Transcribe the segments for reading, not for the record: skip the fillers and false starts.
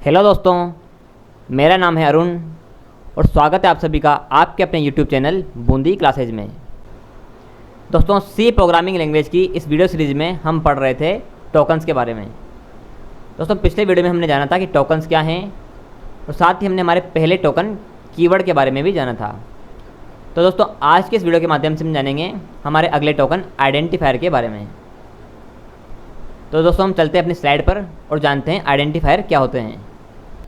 Hello दोस्तों, मेरा नाम है अरुण और स्वागत है आप सभी का आपके अपने यूट्यूब चैनल बूंदी क्लासेज में। दोस्तों, सी प्रोग्रामिंग लैंग्वेज की इस वीडियो सीरीज़ में हम पढ़ रहे थे टोकन्स के बारे में। दोस्तों, पिछले वीडियो में हमने जाना था कि टोकन्स क्या हैं और साथ ही हमने हमारे पहले टोकन कीवर्ड के बारे में भी जाना था। तो दोस्तों, आज के इस वीडियो के माध्यम से हम जानेंगे हमारे अगले टोकन आइडेंटिफायर के बारे में। तो दोस्तों, हम चलते हैं अपनी स्लाइड पर और जानते हैं आइडेंटिफायर क्या होते हैं।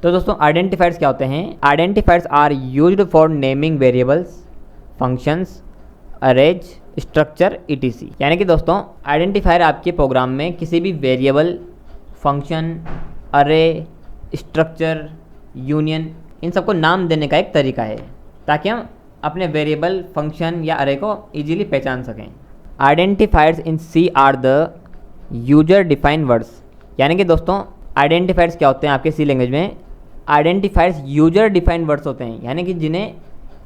तो दोस्तों, आइडेंटिफायर्स क्या होते हैं? Identifiers are used for naming variables, functions, arrays, structure etc। यानी कि दोस्तों, आइडेंटिफायर आपके प्रोग्राम में किसी भी वेरिएबल, फंक्शन, अरे, स्ट्रक्चर, यूनियन, इन सबको नाम देने का एक तरीका है ताकि हम अपने वेरिएबल, फंक्शन या अरे को इजीली पहचान सकें। Identifiers in C are the user defined words. यानी कि दोस्तों, आइडेंटिफायर्स क्या होते हैं आपके सी लैंग्वेज में? आइडेंटिफायर्स यूजर डिफाइंड वर्ड्स होते हैं, यानी कि जिन्हें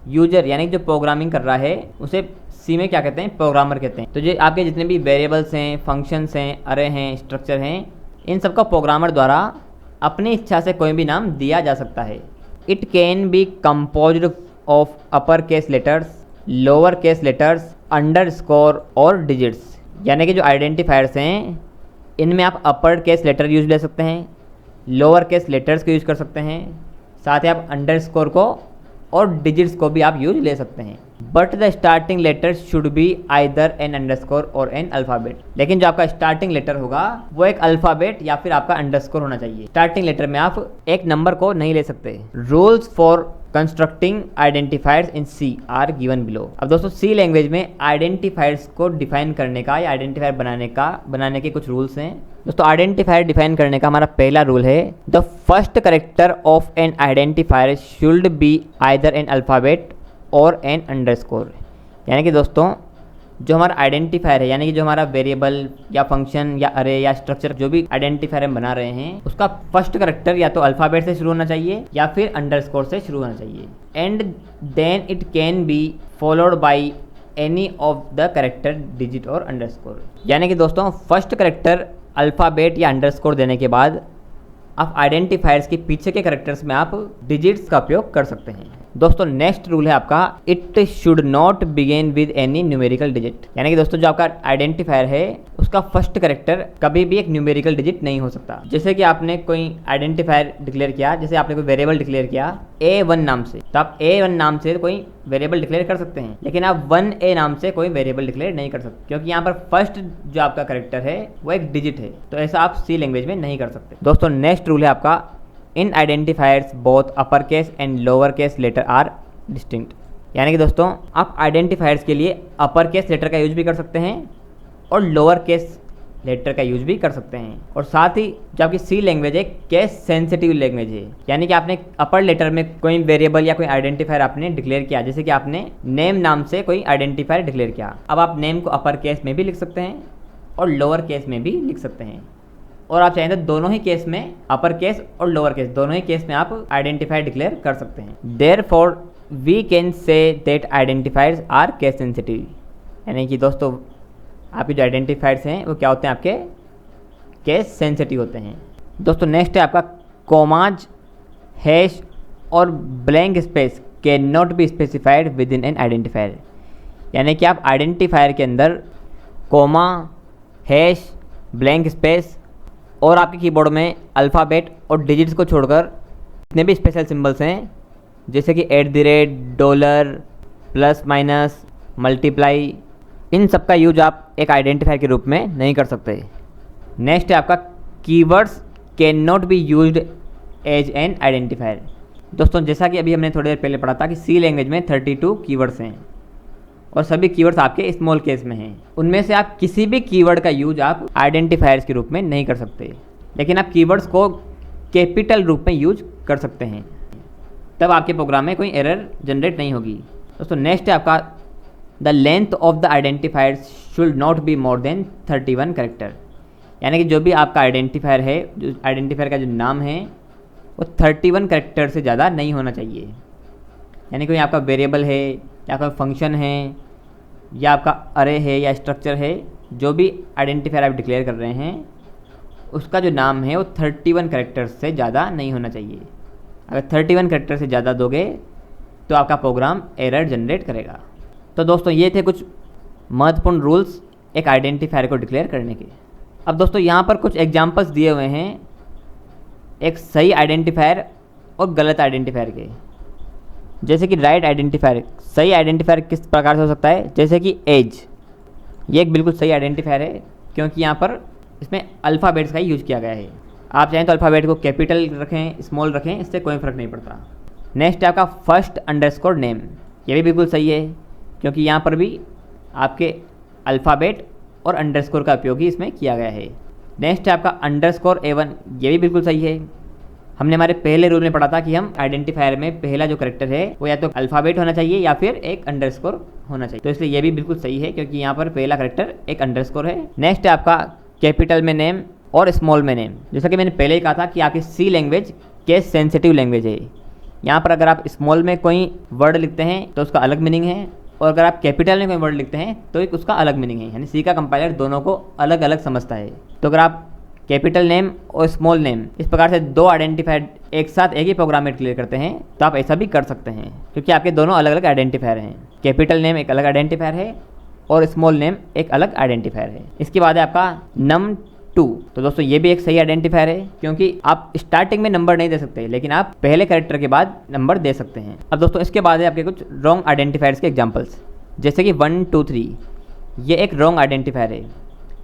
यूजर यानी कि जो प्रोग्रामिंग कर रहा है उसे सी में क्या कहते हैं? प्रोग्रामर कहते हैं। तो जो आपके जितने भी वेरिएबल्स हैं, फंक्शंस हैं, अरे हैं, स्ट्रक्चर हैं, इन सबका प्रोग्रामर द्वारा अपनी इच्छा से कोई भी नाम दिया जा सकता है। It can B composed of upper case letters, lower case letters, underscore और डिजिट्स। यानी कि जो आइडेंटिफायर्स हैं इनमें आप अपर केस लेटर यूज ले सकते हैं, लोअर केस लेटर्स को यूज कर सकते हैं, साथ ही आप अंडरस्कोर को और डिजिट्स को भी आप यूज ले सकते हैं। But the starting letter should be either an underscore और एन अल्फ़ाबेट। लेकिन जो आपका स्टार्टिंग लेटर होगा वो एक अल्फ़ाबेट या फिर आपका अंडरस्कोर होना चाहिए। स्टार्टिंग लेटर में आप एक नंबर को नहीं ले सकते। Rules for constructing identifiers in C are given below. अब दोस्तों, सी लैंग्वेज में आइडेंटिफायर्स को डिफाइन करने का या आइडेंटिफायर बनाने के कुछ रूल्स हैं। दोस्तों, आइडेंटिफायर डिफाइन करने का हमारा पहला रूल है, the first character of N identifier should be either N alphabet और एन अंडरस्कोर। यानी कि दोस्तों, जो हमारा आइडेंटिफायर है, यानी कि जो हमारा वेरिएबल या फंक्शन या अरे या स्ट्रक्चर जो भी आइडेंटिफायर हम बना रहे हैं, उसका फर्स्ट कैरेक्टर या तो अल्फ़ाबेट से शुरू होना चाहिए या फिर अंडरस्कोर से शुरू होना चाहिए। And then it can be followed by any of the character digit और अंडरस्कोर। यानी कि दोस्तों, फर्स्ट कैरेक्टर अल्फ़ाबेट या अंडरस्कोर देने के बाद आप आइडेंटिफायर्स के पीछे के कैरेक्टर्स में आप डिजिट्स का उपयोग कर सकते हैं। दोस्तों, नेक्स्ट रूल है आपका, it should not begin with any numerical digit. यानी कि दोस्तों, जो आपका आइडेंटिफायर है उसका फर्स्ट कैरेक्टर कभी भी एक न्यूमेरिकल डिजिट नहीं हो सकता। जैसे कि आपने कोई आइडेंटिफायर डिक्लेयर किया, जैसे आपने कोई वेरिएबल डिक्लेयर किया A1 नाम से, तो आप A1 नाम से कोई वेरिएबल डिक्लेयर कर सकते हैं, लेकिन आप 1A नाम से कोई वेरिएबल डिक्लेयर नहीं कर सकते, क्योंकि यहाँ पर फर्स्ट जो आपका कैरेक्टर है वो एक डिजिट है। तो ऐसा आप सी लैंग्वेज में नहीं कर सकते। दोस्तों, नेक्स्ट रूल है आपका, in identifiers both upper case and lower case letter are distinct. यानी कि दोस्तों, आप आइडेंटिफायर्स के लिए अपर केस लेटर का यूज भी कर सकते हैं और लोअर केस लेटर का यूज भी कर सकते हैं। और साथ ही जो आपकी सी लैंग्वेज है केस सेंसिटिव लैंग्वेज है, यानी कि आपने अपर लेटर में कोई वेरिएबल या कोई आइडेंटिफायर आपने डिक्लेयर किया, जैसे कि आपने नेम नाम से कोई आइडेंटिफायर डिक्लेयर किया। अब आप नेम को अपर केस में भी लिख सकते हैं और लोअर केस में भी लिख सकते हैं, और आप चाहें तो दोनों ही केस में, अपर केस और लोअर केस दोनों ही केस में आप आइडेंटिफायर डिक्लेयर कर सकते हैं। Therefore we can say that identifiers are case sensitive. यानी कि दोस्तों, आपके जो आइडेंटिफायर्स हैं वो क्या होते हैं? आपके केस सेंसिटिव होते हैं। दोस्तों, नेक्स्ट है आपका, कोमाज, हैश और blank space can not be specified with in an identifier. यानी कि आप आइडेंटिफायर के अंदर कोमा, हैश, ब्लैंक स्पेस और आपके कीबोर्ड में अल्फ़ाबेट और डिजिट्स को छोड़कर जितने भी स्पेशल सिंबल्स हैं, जैसे कि $, प्लस माइनस, मल्टीप्लाई, इन सब का यूज आप एक आइडेंटिफायर के रूप में नहीं कर सकते। नेक्स्ट है आपका, keywords can not be used as an identifier. दोस्तों, जैसा कि अभी हमने थोड़ी देर पहले पढ़ा था कि सी लैंग्वेज में 32 कीवर्ड्स हैं और सभी कीवर्ड्स आपके स्मॉल केस में हैं। उनमें से आप किसी भी कीवर्ड का यूज आप आइडेंटिफायर्स के रूप में नहीं कर सकते, लेकिन आप कीवर्ड्स को कैपिटल रूप में यूज कर सकते हैं, तब आपके प्रोग्राम में कोई एरर जनरेट नहीं होगी। दोस्तों, नेक्स्ट है आपका, the length of the identifiers should not be more than 31 character. यानी कि जो भी आपका आइडेंटिफायर है, जो आइडेंटिफायर का जो नाम है वो 31 कैरेक्टर से ज़्यादा नहीं होना चाहिए। यानी कोई आपका वेरिएबल है या कोई फंक्शन है या आपका अरे है या स्ट्रक्चर है, जो भी आइडेंटिफायर आप डिक्लेयर कर रहे हैं उसका जो नाम है वो 31 कैरेक्टर्स से ज़्यादा नहीं होना चाहिए। अगर 31 कैरेक्टर से ज़्यादा दोगे तो आपका प्रोग्राम एरर जनरेट करेगा। तो दोस्तों ये थे कुछ महत्वपूर्ण रूल्स एक आइडेंटिफायर को डिक्लेयर करने के। अब दोस्तों यहाँ पर कुछ एग्जांपल्स दिए हुए हैं एक सही आइडेंटिफायर और गलत आइडेंटिफायर के। जैसे कि राइट आइडेंटिफायर, सही आइडेंटिफायर किस प्रकार से हो सकता है, जैसे कि एज, ये एक बिल्कुल सही आइडेंटिफायर है क्योंकि यहाँ पर इसमें अल्फ़ाबेट्स का ही यूज़ किया गया है। आप चाहें तो अल्फ़ाबेट को कैपिटल रखें, स्मॉल रखें, इससे कोई फ़र्क नहीं पड़ता। नेक्स्ट है आपका फर्स्ट अंडरस्कोर नेम, ये भी बिल्कुल सही है क्योंकि यहाँ पर भी आपके अल्फ़ाबेट और अंडरस्कोर का उपयोग ही इसमें किया गया है। नेक्स्ट है आपका अंडरस्कोर A1, ये भी बिल्कुल सही है। हमने हमारे पहले रूल में पढ़ा था कि हम आइडेंटिफायर में पहला जो करेक्टर है वो या तो अल्फ़ाबेट होना चाहिए या फिर एक अंडरस्कोर होना चाहिए, तो इसलिए ये भी बिल्कुल सही है क्योंकि यहाँ पर पहला करेक्टर एक अंडरस्कोर है। नेक्स्ट है आपका कैपिटल में नेम और स्मॉल में नेम। जैसा कि मैंने पहले ही कहा था कि आपकी C language case sensitive language है। यहाँ पर अगर आप स्मॉल में कोई वर्ड लिखते हैं तो उसका अलग मीनिंग है, और अगर आप कैपिटल में कोई वर्ड लिखते हैं तो एक उसका अलग मीनिंग है, यानी सी का कंपाइलर दोनों को अलग अलग समझता है। तो अगर आप कैपिटल नेम और स्मॉल नेम इस प्रकार से दो आइडेंटिफायर एक साथ एक ही प्रोग्राम में क्लियर करते हैं तो आप ऐसा भी कर सकते हैं क्योंकि आपके दोनों अलग अलग आइडेंटिफायर हैं। कैपिटल नेम एक अलग आइडेंटिफायर है और स्मॉल नेम एक अलग आइडेंटिफायर है। इसके बाद है आपका num2। तो दोस्तों ये भी एक सही आइडेंटिफायर है क्योंकि आप स्टार्टिंग में नंबर नहीं दे सकते लेकिन आप पहले कैरेक्टर के बाद नंबर दे सकते हैं। अब दोस्तों इसके बाद है आपके कुछ रॉन्ग आइडेंटिफायर्स के एग्जांपल्स, जैसे कि 1 2 3, ये एक रॉन्ग आइडेंटिफायर है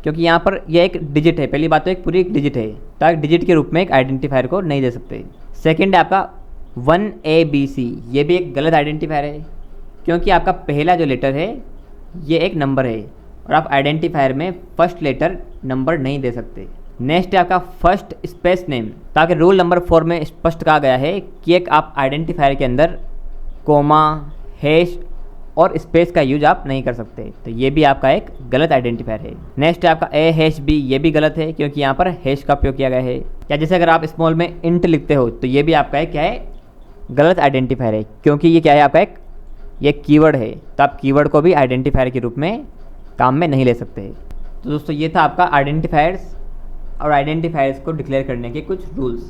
क्योंकि यहाँ पर यह एक डिजिट है। पहली बात तो एक पूरी एक डिजिट है, तो आप डिजिट के रूप में एक आइडेंटिफायर को नहीं दे सकते। सेकंड है आपका 1ABC, ये भी एक गलत आइडेंटिफायर है क्योंकि आपका पहला जो लेटर है ये एक नंबर है और आप आइडेंटिफायर में फर्स्ट लेटर नंबर नहीं दे सकते। नेक्स्ट है आपका फर्स्ट स्पेस नेम, ताकि रूल नंबर 4 में स्पष्ट कहा गया है कि एक आप आइडेंटिफायर के अंदर कोमा, हैश और स्पेस का यूज आप नहीं कर सकते, तो ये भी आपका एक गलत आइडेंटिफायर है। नेक्स्ट है आपका A#B, ये भी गलत है क्योंकि यहाँ पर हैश का उपयोग किया गया है। या जैसे अगर आप स्मॉल में इंट लिखते हो तो ये भी आपका एक क्या है, गलत आइडेंटिफायर है क्योंकि ये क्या है आपका एक ये कीवर्ड है, तो आप कीवर्ड को भी आइडेंटिफायर के रूप में काम में नहीं ले सकते। तो दोस्तों ये था आपका आइडेंटिफायर्स और आइडेंटिफायर्स को डिक्लेयर करने के कुछ रूल्स।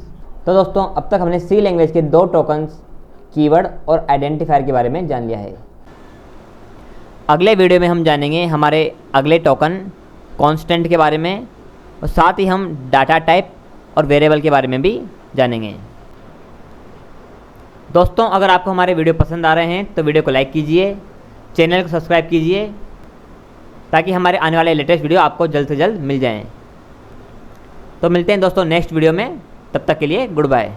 तो दोस्तों अब तक हमने सी लैंग्वेज के 2 टोकन्स, कीवर्ड और आइडेंटिफायर के बारे में जान लिया है। अगले वीडियो में हम जानेंगे हमारे अगले टोकन कांस्टेंट के बारे में और साथ ही हम डाटा टाइप और वेरिएबल के बारे में भी जानेंगे। दोस्तों अगर आपको हमारे वीडियो पसंद आ रहे हैं तो वीडियो को लाइक कीजिए, चैनल को सब्सक्राइब कीजिए ताकि हमारे आने वाले लेटेस्ट वीडियो आपको जल्द से जल्द मिल जाएं। तो मिलते हैं दोस्तों नेक्स्ट वीडियो में, तब तक के लिए गुड बाय।